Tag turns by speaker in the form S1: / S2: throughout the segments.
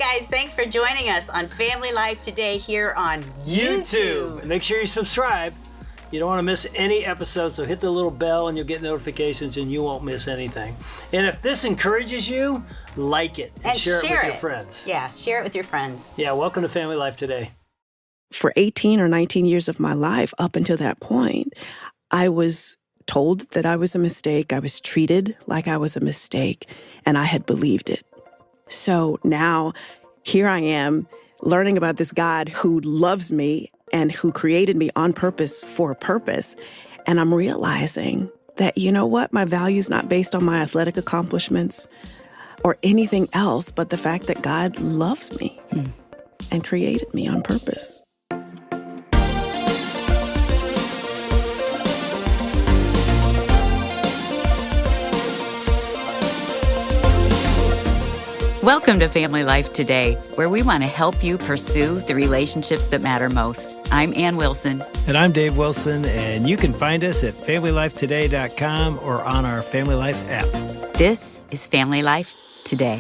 S1: guys, thanks for joining us on Family Life today here on YouTube.
S2: Make sure you subscribe. You don't want to miss any episodes, so hit the little bell and you'll get notifications and you won't miss anything. And if this encourages you, like it and share it with your friends.
S1: Yeah, share it with your friends.
S2: Yeah, welcome to Family Life today.
S3: For 18 or 19 years of my life, up until that point, I was told that I was a mistake. I was treated like I was a mistake, and I had believed it. So now, here I am, learning about this God who loves me and who created me on purpose for a purpose. And I'm realizing that, you know what? My value's not based on my athletic accomplishments or anything else, but the fact that God loves me and created me on purpose.
S1: Welcome to Family Life Today, where we want to help you pursue the relationships that matter most. I'm Ann Wilson.
S2: And I'm Dave Wilson, and you can find us at FamilyLifeToday.com or on our Family Life app.
S1: This is Family Life Today.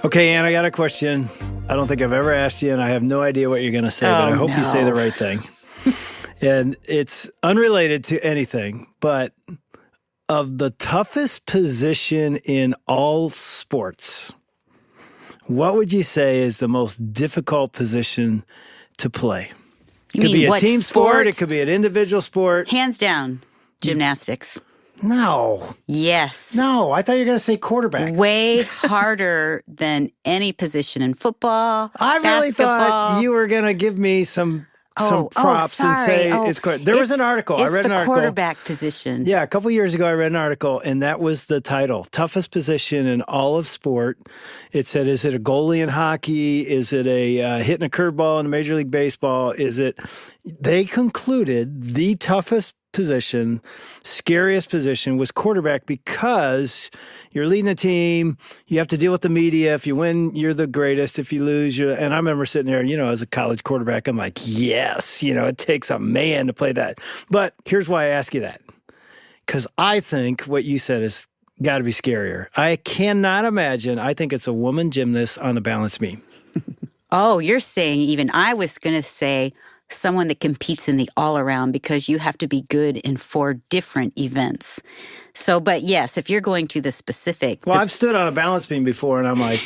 S2: Okay, Ann, I got a question. I don't think I've ever asked you, and I have no idea what you're going to say, but I hope you say the right thing. And it's unrelated to anything, but of the toughest position in all sports, what would you say is the most difficult position to play? It could be a team sport. It could be an individual sport.
S1: Hands down, gymnastics.
S2: No.
S1: Yes.
S2: No, I thought you were going to say quarterback.
S1: Way harder than any position in football,
S2: I really thought you were going to give me some props and say it's good. There was an article. I read an article.
S1: It's the quarterback position.
S2: Yeah, a couple years ago I read an article, and that was the title. Toughest position in all of sport. It said, is it a goalie in hockey? Is it a hitting a curveball in Major League Baseball? They concluded the toughest position, scariest position was quarterback because you're leading a team. You have to deal with the media. If you win, you're the greatest. If you lose, and I remember sitting there, as a college quarterback, I'm like, yes, it takes a man to play that. But here's why I ask you that. Because I think what you said is got to be scarier. I cannot imagine. I think it's a woman gymnast on the balance beam.
S1: Oh, you're saying even I was going to say someone that competes in the all-around because you have to be good in 4 different events. So, but yes, if you're going to the specific...
S2: Well, I've stood on a balance beam before, and I'm like,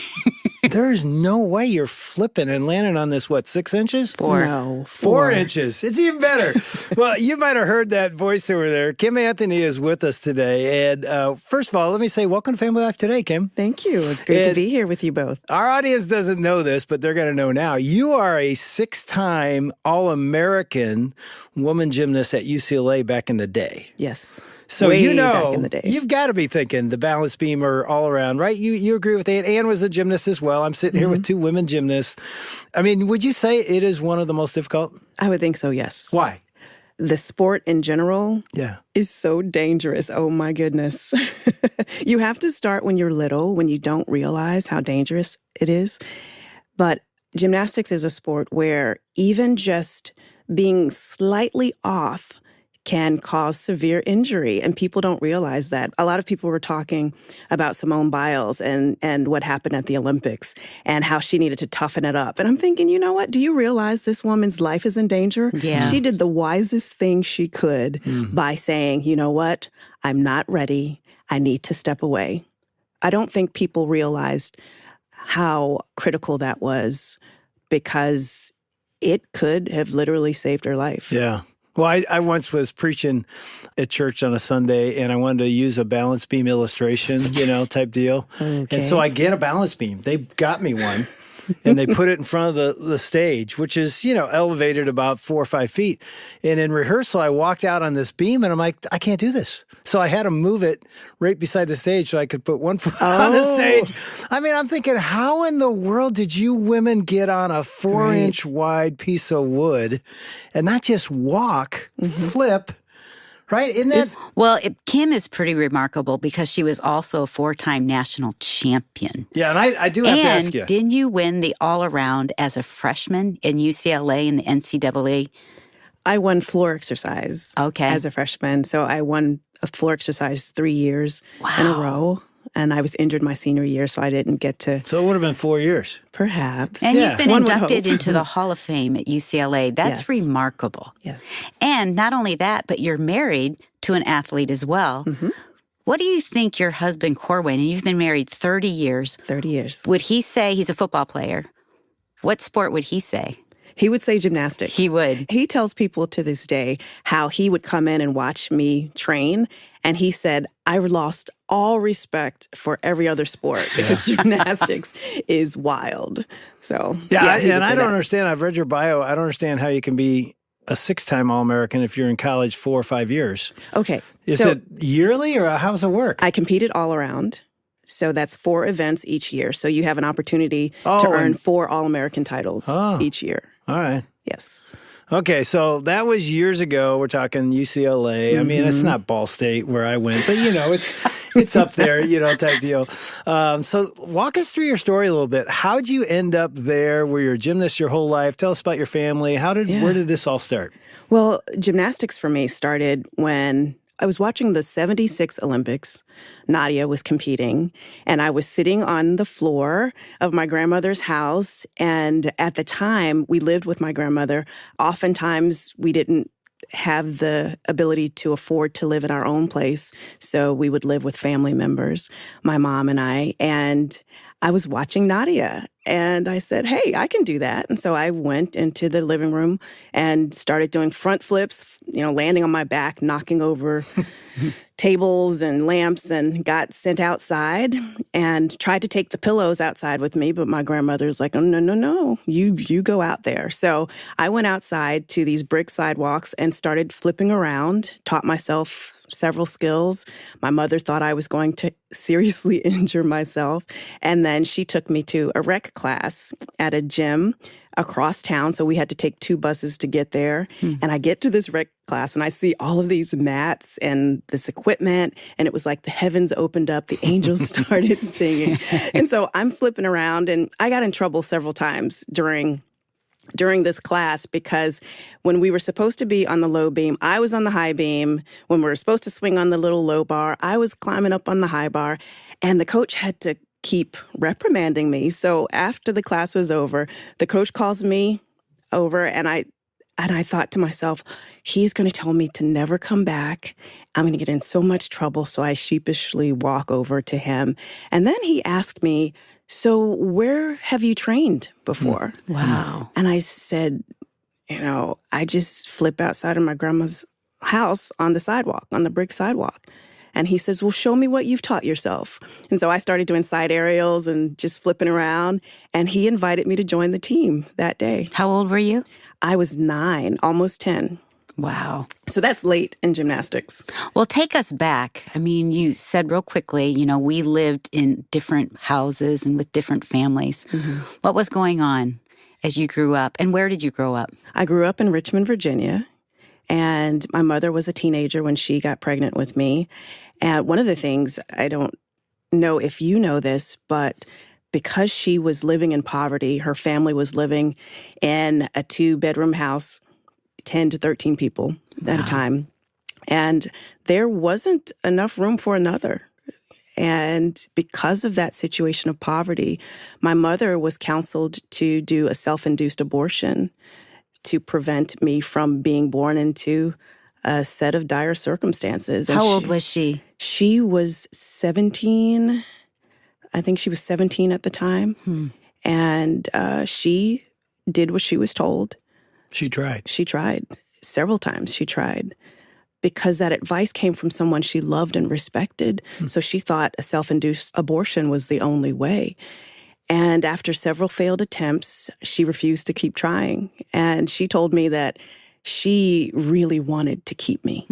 S2: there's no way you're flipping and landing on this, 6 inches?
S1: 4.
S3: No,
S2: 4 inches. It's even better. Well, you might have heard that voice over there. Kim Anthony is with us today. And first of all, let me say welcome to Family Life Today, Kim.
S3: Thank you. It's great to be here with you both.
S2: Our audience doesn't know this, but they're going to know now. You are a 6-time All-American woman gymnast at UCLA back in the day.
S3: Yes.
S2: So
S3: way back in the day.
S2: You've got to be thinking the balance beam or all around, right? You agree with Ann. Ann was a gymnast as well. I'm sitting here with 2 women gymnasts. I mean, would you say it is one of the most difficult?
S3: I would think so, yes.
S2: Why?
S3: The sport in general
S2: is
S3: so dangerous. Oh, my goodness. You have to start when you're little, when you don't realize how dangerous it is. But gymnastics is a sport where even just being slightly off can cause severe injury, and people don't realize that. A lot of people were talking about Simone Biles and what happened at the Olympics and how she needed to toughen it up. And I'm thinking, you know what? Do you realize this woman's life is in danger?
S1: Yeah.
S3: She did the wisest thing she could by saying, you know what? I'm not ready. I need to step away. I don't think people realized how critical that was because it could have literally saved her life.
S2: Yeah. Well, I once was preaching at church on a Sunday, and I wanted to use a balance beam illustration, type deal.
S3: Okay.
S2: And so I get a balance beam. They got me one. and they put it in front of the stage, which is, you know, elevated about 4 or 5 feet. And in rehearsal, I walked out on this beam and I'm like, I can't do this. So I had to move it right beside the stage so I could put one foot on the stage. I mean, I'm thinking, how in the world did you women get on a 4-inch wide piece of wood and not just walk, flip, right? Isn't that?
S1: Well, Kim is pretty remarkable because she was also a 4-time national champion.
S2: Yeah, and I do have to ask
S1: And
S2: you.
S1: didn't you win the all-around as a freshman in UCLA in the NCAA?
S3: I won floor exercise as a freshman. So I won a floor exercise 3 years in a row. And I was injured my senior year, so I didn't get to.
S2: So it would have been 4 years.
S3: Perhaps.
S1: And you've been
S3: One would
S1: inducted
S3: hope.
S1: into the Hall of Fame at UCLA. That's
S3: Yes.
S1: remarkable.
S3: Yes.
S1: And not only that, but you're married to an athlete as well.
S3: Mm-hmm.
S1: What do you think your husband, Corwin, and you've been married 30 years.
S3: 30 years.
S1: Would he say he's a football player? What sport would he say?
S3: He would say gymnastics.
S1: He would.
S3: He tells people to this day how he would come in and watch me train. And he said, I lost all respect for every other sport because gymnastics is wild. So,
S2: and I don't understand. I've read your bio. I don't understand how you can be a 6-time All-American if you're in college 4 or 5 years.
S3: Okay.
S2: Is it yearly or how does it work?
S3: I competed all around. So that's 4 events each year. So you have an opportunity to earn 4 All-American titles each year.
S2: All right.
S3: Yes.
S2: Okay, so that was years ago. We're talking UCLA. Mm-hmm. I mean, it's not Ball State where I went, but, it's up there, type deal. So walk us through your story a little bit. How'd you end up there? Were you a gymnast your whole life? Tell us about your family. Where did this all start?
S3: Well, gymnastics for me started when I was watching the 76 Olympics. Nadia was competing, and I was sitting on the floor of my grandmother's house. And at the time, we lived with my grandmother. Oftentimes, we didn't have the ability to afford to live in our own place. So we would live with family members, my mom and I. And I was watching Nadia, and I said, hey, I can do that. And so I went into the living room and started doing front flips, landing on my back, knocking over tables and lamps, and got sent outside and tried to take the pillows outside with me. But my grandmother's like, oh, no, you go out there. So I went outside to these brick sidewalks and started flipping around, taught myself several skills. My mother thought I was going to seriously injure myself. And then she took me to a rec class at a gym across town. So we had to take 2 buses to get there. And I get to this rec class and I see all of these mats and this equipment. And it was like the heavens opened up. The angels started singing. And so I'm flipping around, and I got in trouble several times during this class because when we were supposed to be on the low beam, I was on the high beam. When we were supposed to swing on the little low bar, I was climbing up on the high bar, and the coach had to keep reprimanding me. So after the class was over, the coach calls me over, and I thought to myself, he's going to tell me to never come back. I'm going to get in so much trouble. So I sheepishly walk over to him. And then he asked me, so where have you trained before?
S1: Wow.
S3: And I said, I just flip outside of my grandma's house on the sidewalk, on the brick sidewalk. And he says, well, show me what you've taught yourself. And so I started doing side aerials and just flipping around. And he invited me to join the team that day.
S1: How old were you?
S3: I was 9, almost 10.
S1: Wow.
S3: So that's late in gymnastics.
S1: Well, take us back. I mean, you said real quickly, we lived in different houses and with different families. Mm-hmm. What was going on as you grew up? And where did you grow up?
S3: I grew up in Richmond, Virginia. And my mother was a teenager when she got pregnant with me. And one of the things, I don't know if you know this, but because she was living in poverty, her family was living in a 2-bedroom house, 10 to 13 people at a time. And there wasn't enough room for another. And because of that situation of poverty, my mother was counseled to do a self-induced abortion to prevent me from being born into a set of dire circumstances. And
S1: How old was she?
S3: She was 17. I think she was 17 at the time. And she did what she was told.
S2: She tried.
S3: She tried. Several times she tried. Because that advice came from someone she loved and respected. So she thought a self-induced abortion was the only way. And after several failed attempts, she refused to keep trying. And she told me that she really wanted to keep me,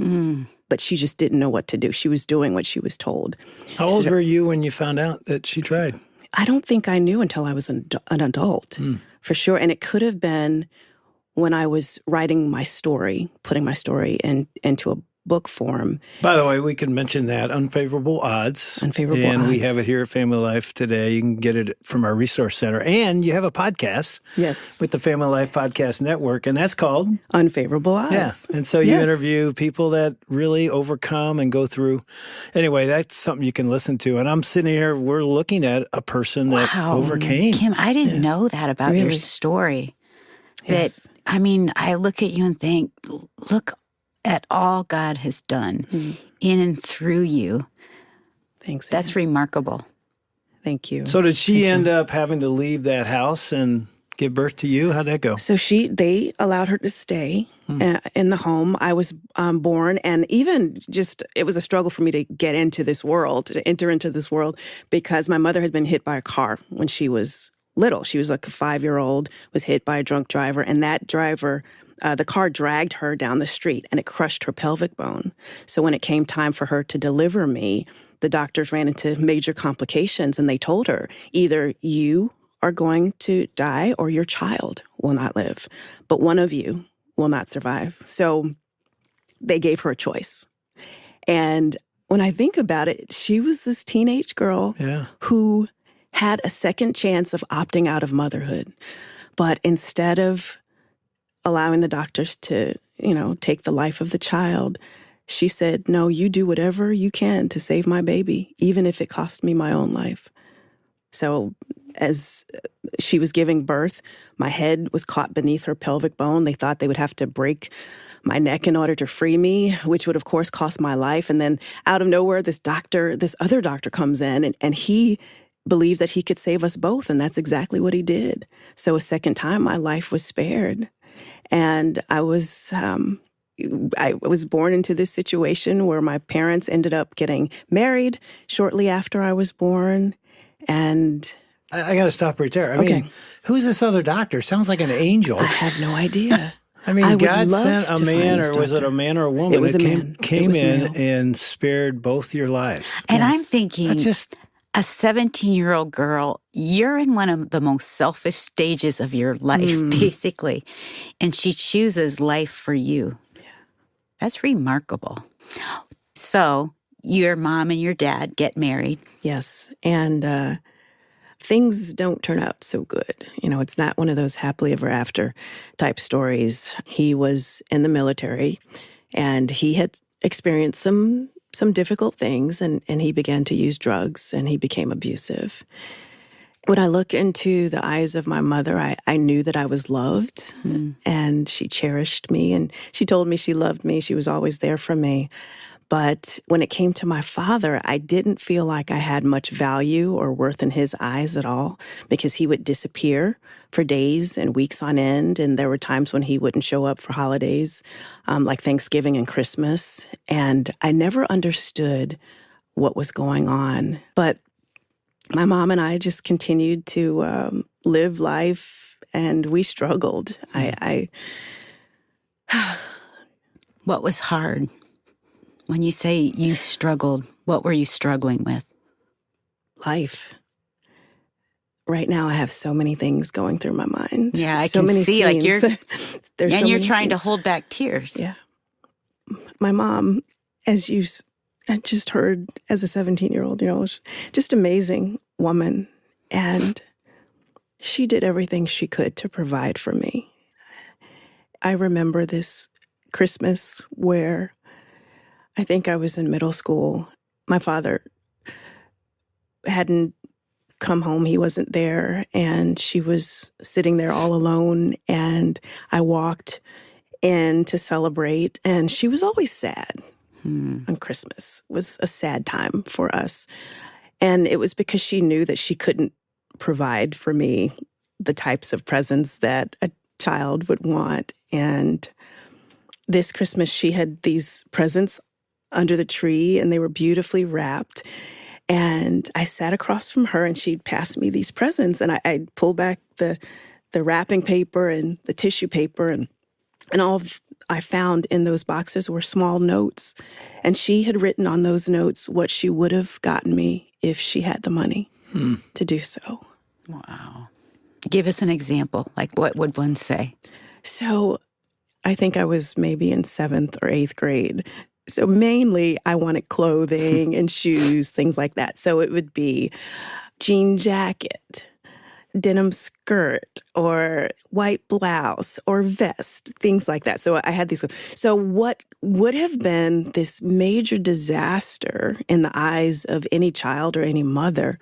S3: but she just didn't know what to do. She was doing what she was told.
S2: How old were you when you found out that she tried?
S3: I don't think I knew until I was an adult, for sure. And it could have been when I was writing my story, putting my story into a book form.
S2: By the way, we can mention that Unfavorable Odds.
S3: Unfavorable
S2: and
S3: Odds.
S2: We have it here at Family Life today. You can get it from our resource center. And you have a podcast.
S3: Yes.
S2: With the Family Life Podcast Network, and that's called
S3: Unfavorable Odds.
S2: Yeah. And so you interview people that really overcome and go through. Anyway, that's something you can listen to. And I'm sitting here, we're looking at a person that overcame.
S1: Kim, I didn't know that about your
S3: Really?
S1: story.
S3: Yes.
S1: I mean, I look at you and think, look at all God has done in and through you.
S3: Thanks.
S1: That's remarkable.
S3: Thank you.
S2: So did she end up having to leave that house and give birth to you? How'd that go?
S3: So they allowed her to stay in the home. I was born, and even it was a struggle for me to get into this world, to enter into this world, because my mother had been hit by a car when she was little. She was like a 5-year-old, was hit by a drunk driver, and that driver, the car dragged her down the street, and it crushed her pelvic bone. So when it came time for her to deliver me, the doctors ran into major complications, and they told her, either you are going to die or your child will not live, but one of you will not survive. So they gave her a choice. And when I think about it, she was this teenage girl who had a second chance of opting out of motherhood. But instead of allowing the doctors to, take the life of the child, she said, no, you do whatever you can to save my baby, even if it cost me my own life. So as she was giving birth, my head was caught beneath her pelvic bone. They thought they would have to break my neck in order to free me, which would, of course, cost my life. And then out of nowhere, this other doctor comes in, and he believed that he could save us both. And that's exactly what he did. So a second time, my life was spared. And I was born into this situation where my parents ended up getting married shortly after I was born. And
S2: I got to stop right there. I mean, who's this other doctor? Sounds like an angel.
S3: I have no idea.
S2: I mean, God
S3: love
S2: sent a
S3: to
S2: man,
S3: find this
S2: or was it
S3: doctor.
S2: a man or a woman?
S3: It was
S2: that
S3: a man.
S2: Came
S3: It was
S2: in
S3: male.
S2: and spared both your lives.
S1: And I'm thinking,
S2: Just
S1: a 17-year-old girl, you're in one of the most selfish stages of your life, basically. And she chooses life for you. Yeah. That's remarkable. So your mom and your dad get married.
S3: Yes. And things don't turn out so good. It's not one of those happily ever after type stories. He was in the military, and he had experienced some difficult things, and he began to use drugs, and he became abusive. When I look into the eyes of my mother, I knew that I was loved, and she cherished me, and she told me she loved me. She was always there for me. But when it came to my father, I didn't feel like I had much value or worth in his eyes at all, because he would disappear for days and weeks on end. And there were times when he wouldn't show up for holidays, like Thanksgiving and Christmas. And I never understood what was going on. But my mom and I just continued to live life, and we struggled.
S1: What was hard? When you say you struggled, what were you struggling with?
S3: Life. Right now, I have so many things going through my mind.
S1: Yeah, I
S3: so
S1: can
S3: many
S1: see
S3: scenes.
S1: like you're,
S3: There's
S1: and
S3: so
S1: you're
S3: many
S1: trying to
S3: scenes.
S1: hold back tears.
S3: Yeah. My mom, as you had just heard, as a 17-year-old, just amazing woman. And she did everything she could to provide for me. I remember this Christmas where I think I was in middle school. My father hadn't come home. He wasn't there. And she was sitting there all alone. And I walked in to celebrate. And she was always sad on Christmas. It was a sad time for us. And it was because she knew that she couldn't provide for me the types of presents that a child would want. And this Christmas, she had these presents under the tree, and they were beautifully wrapped. And I sat across from her, and she'd pass me these presents, and I'd pull back the wrapping paper and the tissue paper, and all I found in those boxes were small notes. And she had written on those notes what she would have gotten me if she had the money to do so.
S1: Wow. Give us an example. Like, what would one say?
S3: So I think I was maybe in 7th or 8th grade. So mainly I wanted clothing and shoes, things like that. So it would be jean jacket, denim skirt, or white blouse or vest, things like that. So I had these. So what would have been this major disaster in the eyes of any child or any mother,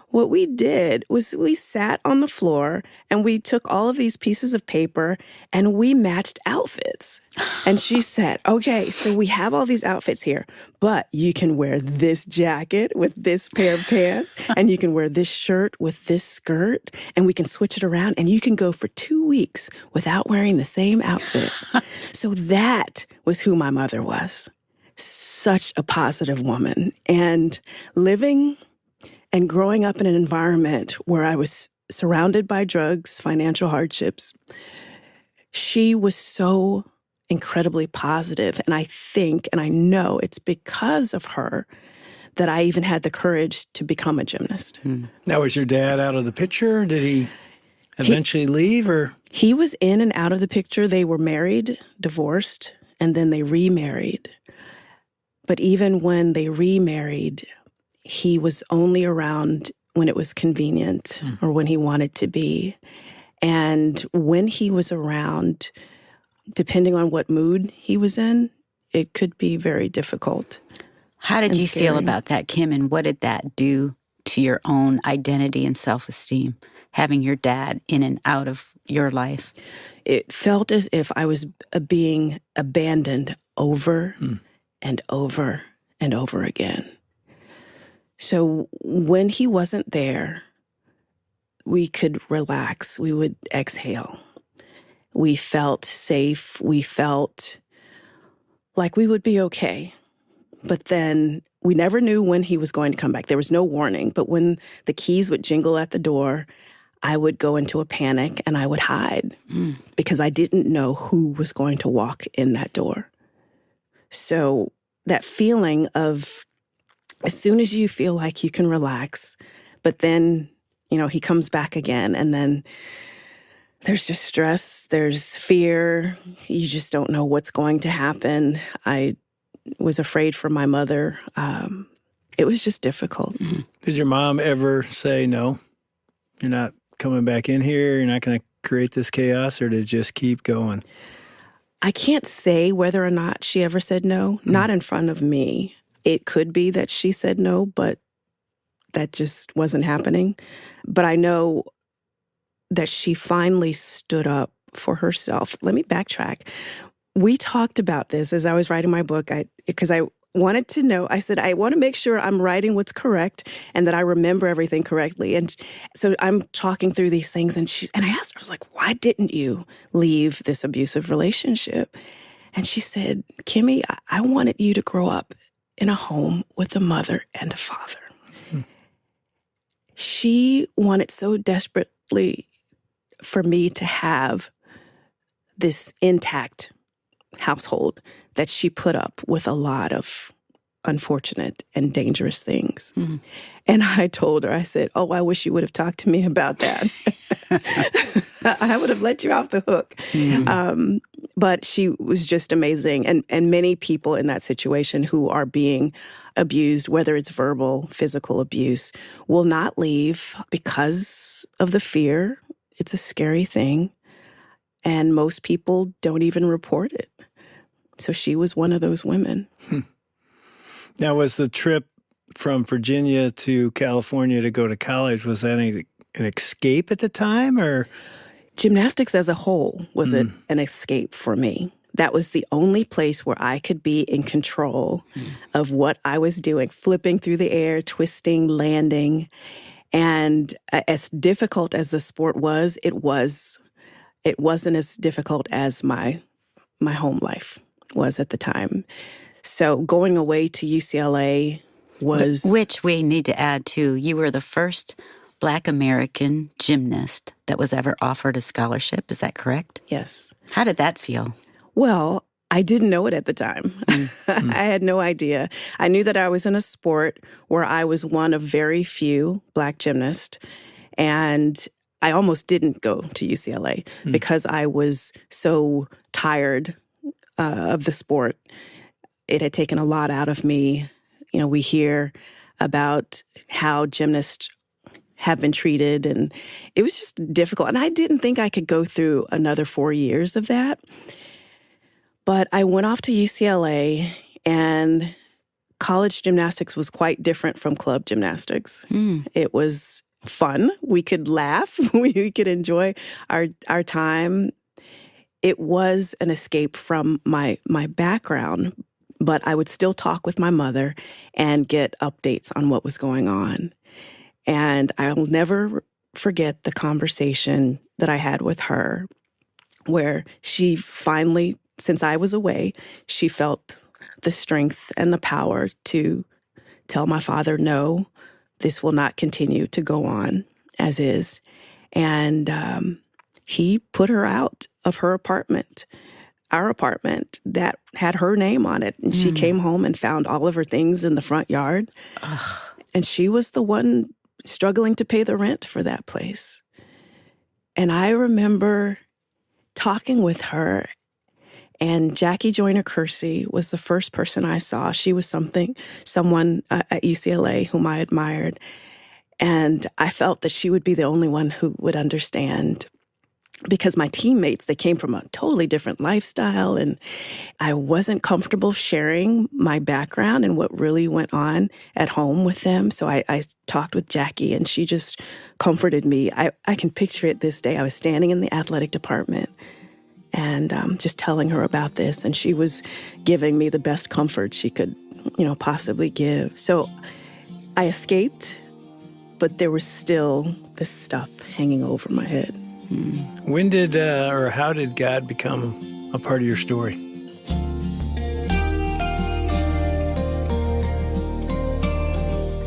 S3: what we did was we sat on the floor and we took all of these pieces of paper and we matched outfits. And she said, okay, so we have all these outfits here, but you can wear this jacket with this pair of pants, and you can wear this shirt with this skirt, and we can switch it around, and you can go for 2 weeks without wearing the same outfit. So that was who my mother was. Such a positive woman. And living and growing up in an environment where I was surrounded by drugs, financial hardships, she was so incredibly positive. And I think, and I know it's because of her that I even had the courage to become a gymnast.
S2: Now, was your dad out of the picture? Did he eventually leave, or?
S3: He was in and out of the picture. They were married, divorced, and then they remarried. But even when they remarried, he was only around when it was convenient or when he wanted to be. And when he was around, depending on what mood he was in, it could be very difficult.
S1: How did you feel
S3: scary.
S1: about that, Kim? And what did that do to your own identity and self-esteem, having your dad in and out of your life?
S3: It felt as if I was being abandoned over and over and over again. So when he wasn't there, we could relax. We would exhale. We felt safe. We felt like we would be okay. But then we never knew when he was going to come back. There was no warning. But when the keys would jingle at the door, I would go into a panic and I would hide because I didn't know who was going to walk in that door. So that feeling of as soon as you feel like you can relax, but then, he comes back again, and then there's just stress, there's fear. You just don't know what's going to happen. I was afraid for my mother. It was just difficult.
S2: Did your mom ever say, no, you're not coming back in here, you're not going to create this chaos, or did it just keep going?
S3: I can't say whether or not she ever said no, not in front of me. It could be that she said no, but that just wasn't happening. But I know that she finally stood up for herself. Let me backtrack. We talked about this as I was writing my book because I wanted to know. I said, I want to make sure I'm writing what's correct and that I remember everything correctly. And so I'm talking through these things, and I asked her, I was like, why didn't you leave this abusive relationship? And she said, Kimmy, I wanted you to grow up in a home with a mother and a father. She wanted so desperately for me to have this intact household that she put up with a lot of unfortunate and dangerous things. And I told her, I said, I wish you would have talked to me about that. I would have let you off the hook. But she was just amazing. And many people in that situation who are being abused, whether it's verbal, physical abuse, will not leave because of the fear. It's a scary thing. And most people don't even report it. So she was one of those women.
S2: Now, was the trip from Virginia to California to go to college, was that an escape at the time, or?
S3: Gymnastics as a whole was an escape for me. That was the only place where I could be in control of what I was doing, flipping through the air, twisting, landing. And as difficult as the sport was, it wasn't as difficult as my home life was at the time. So going away to UCLA was...
S1: Which we need to add, too. You were the first Black American gymnast that was ever offered a scholarship. Is that correct?
S3: Yes.
S1: How did that feel?
S3: Well, I didn't know it at the time. I had no idea. I knew that I was in a sport where I was one of very few Black gymnasts, and I almost didn't go to UCLA because I was so tired of the sport. It had taken a lot out of me. We hear about how gymnasts have been treated, and it was just difficult. And I didn't think I could go through another 4 years of that. But I went off to UCLA, and college gymnastics was quite different from club gymnastics. It was fun. We could laugh. We could enjoy our time. It was an escape from my background, but I would still talk with my mother and get updates on what was going on. And I'll never forget the conversation that I had with her, where she finally, since I was away, she felt the strength and the power to tell my father, no, this will not continue to go on as is. And he put her out of her apartment, our apartment that had her name on it. And she came home and found all of her things in the front yard. And she was the one struggling to pay the rent for that place. And I remember talking with her, and Jackie Joyner Kersey was the first person I saw. She was someone at UCLA whom I admired. And I felt that she would be the only one who would understand, because my teammates, they came from a totally different lifestyle, and I wasn't comfortable sharing my background and what really went on at home with them. So I talked with Jackie, and she just comforted me. I can picture it this day. I was standing in the athletic department and just telling her about this, and she was giving me the best comfort she could, possibly give. So I escaped, but there was still this stuff hanging over my head.
S2: When did or how did God become a part of your story?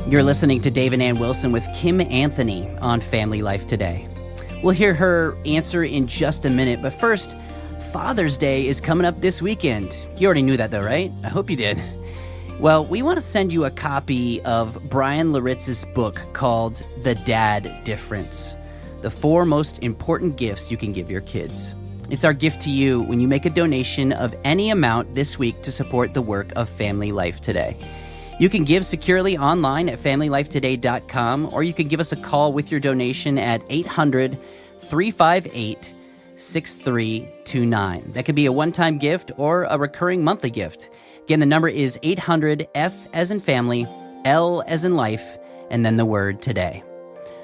S4: You're listening to Dave and Ann Wilson with Kim Anthony on Family Life Today. We'll hear her answer in just a minute, but first, Father's Day is coming up this weekend. You already knew that though, right? I hope you did. Well, we want to send you a copy of Brian Laritz's book called The Dad Difference: The 4 Most Important Gifts You Can Give Your Kids. It's our gift to you when you make a donation of any amount this week to support the work of Family Life Today. You can give securely online at FamilyLifeToday.com, or you can give us a call with your donation at 800-358-6329. That could be a one-time gift or a recurring monthly gift. Again, the number is 800-F as in family, L as in life, and then the word today.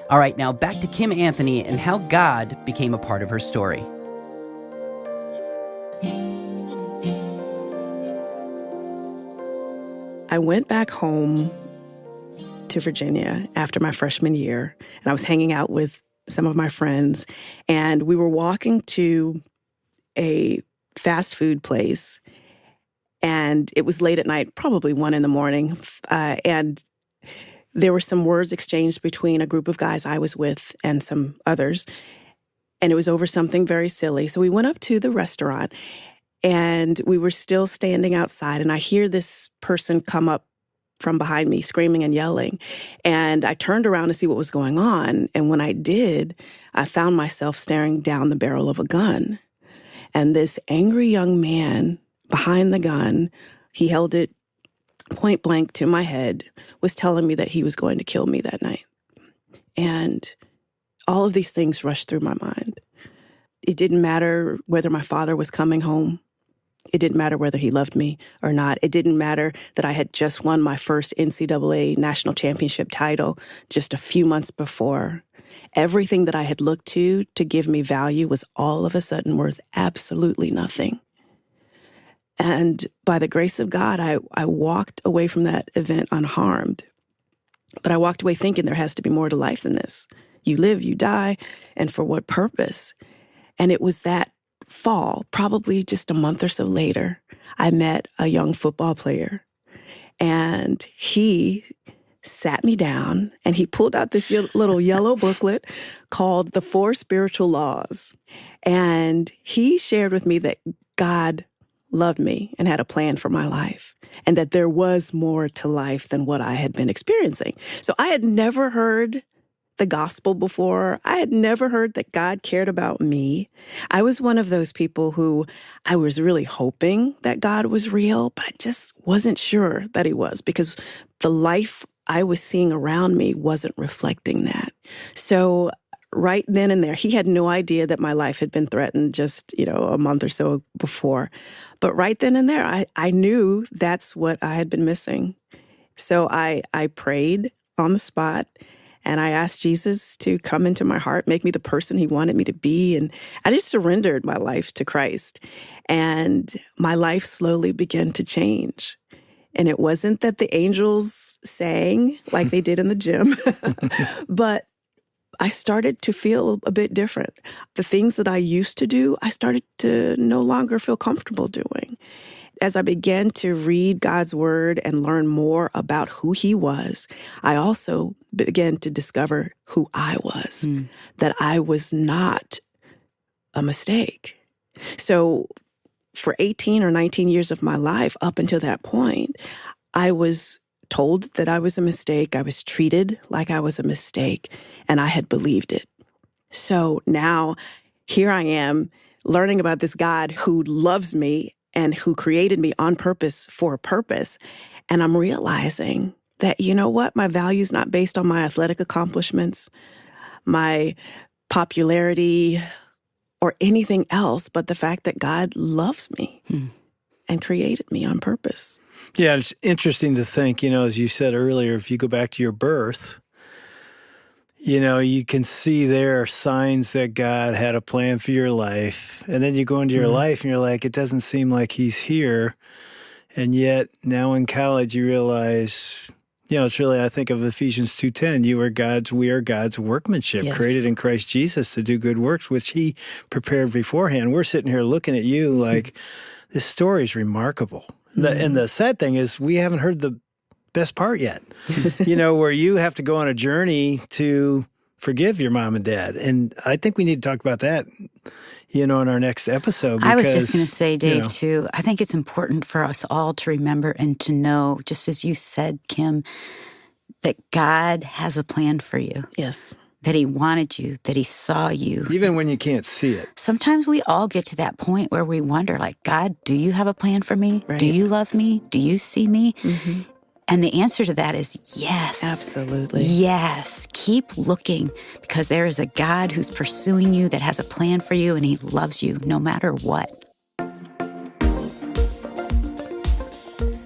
S4: All right, now back to Kim Anthony and how God became a part of her story.
S3: I went back home to Virginia after my freshman year, and I was hanging out with some of my friends, and we were walking to a fast food place, and it was late at night, probably 1 a.m, and there were some words exchanged between a group of guys I was with and some others, and it was over something very silly. So we went up to the restaurant, and we were still standing outside, and I hear this person come up from behind me screaming and yelling. And I turned around to see what was going on. And when I did, I found myself staring down the barrel of a gun. And this angry young man behind the gun, he held it point blank to my head, was telling me that he was going to kill me that night. And all of these things rushed through my mind. It didn't matter whether my father was coming home. It didn't matter whether he loved me or not. It didn't matter that I had just won my first NCAA national championship title just a few months before. Everything that I had looked to give me value was all of a sudden worth absolutely nothing. And by the grace of God, I walked away from that event unharmed. But I walked away thinking there has to be more to life than this. You live, you die, and for what purpose? And it was that fall, probably just a month or so later, I met a young football player, and he sat me down and he pulled out this little yellow booklet called The 4 Spiritual Laws. And he shared with me that God loved me and had a plan for my life, and that there was more to life than what I had been experiencing. So I had never heard the gospel before. I had never heard that God cared about me. I was one of those people who I was really hoping that God was real, but I just wasn't sure that he was because the life I was seeing around me wasn't reflecting that. So right then and there, he had no idea that my life had been threatened just, a month or so before. But right then and there, I knew that's what I had been missing. So I prayed on the spot, and I asked Jesus to come into my heart, make me the person he wanted me to be. And I just surrendered my life to Christ. And my life slowly began to change. And it wasn't that the angels sang like they did in the gym, but I started to feel a bit different. The things that I used to do, I started to no longer feel comfortable doing. As I began to read God's word and learn more about who he was, I also began to discover who I was, that I was not a mistake. So for 18 or 19 years of my life, up until that point, I was told that I was a mistake. I was treated like I was a mistake, and I had believed it. So now here I am learning about this God who loves me and who created me on purpose for a purpose. And I'm realizing that, you know what? My value is not based on my athletic accomplishments, my popularity, or anything else, but the fact that God loves me and created me on purpose.
S2: Yeah, it's interesting to think, as you said earlier, if you go back to your birth, you can see there signs that God had a plan for your life. And then you go into your life and you're like, it doesn't seem like he's here. And yet now in college, you realize, it's really, I think of Ephesians 2:10, we are God's workmanship, created in Christ Jesus to do good works, which he prepared beforehand. We're sitting here looking at you like, this story is remarkable. And the sad thing is we haven't heard the best part yet, where you have to go on a journey to forgive your mom and dad. And I think we need to talk about that, in our next episode. Because,
S1: I was just going to say, Dave, too, I think it's important for us all to remember and to know, just as you said, Kim, that God has a plan for you.
S3: Yes.
S1: That he wanted you, that he saw you.
S2: Even when you can't see it.
S1: Sometimes we all get to that point where we wonder, like, God, do you have a plan for me?
S3: Right.
S1: Do you love me? Do you see me? And the answer to that is yes.
S3: Absolutely.
S1: Yes. Keep looking, because there is a God who's pursuing you, that has a plan for you, and he loves you no matter what.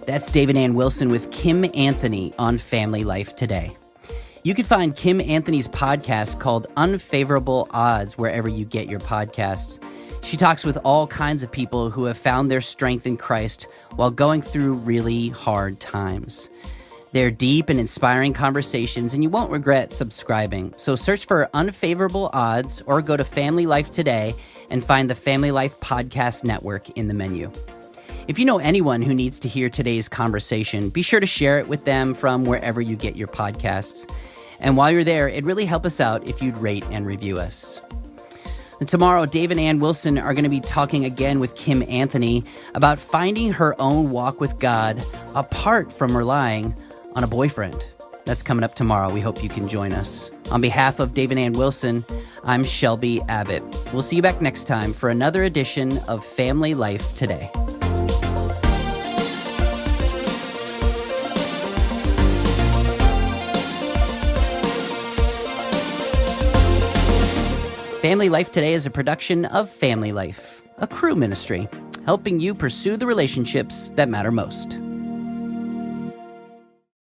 S4: That's David Ann Wilson with Kim Anthony on Family Life Today. You can find Kim Anthony's podcast called Unfavorable Odds wherever you get your podcasts. She talks with all kinds of people who have found their strength in Christ while going through really hard times. They're deep and inspiring conversations, and you won't regret subscribing. So search for Unfavorable Odds or go to Family Life Today and find the Family Life Podcast Network in the menu. If you know anyone who needs to hear today's conversation, be sure to share it with them from wherever you get your podcasts. And while you're there, it'd really help us out if you'd rate and review us. And tomorrow, Dave and Ann Wilson are going to be talking again with Kim Anthony about finding her own walk with God apart from relying on a boyfriend. That's coming up tomorrow. We hope you can join us. On behalf of Dave and Ann Wilson, I'm Shelby Abbott. We'll see you back next time for another edition of Family Life Today. Family Life Today is a production of Family Life, a crew ministry, helping you pursue the relationships that matter most.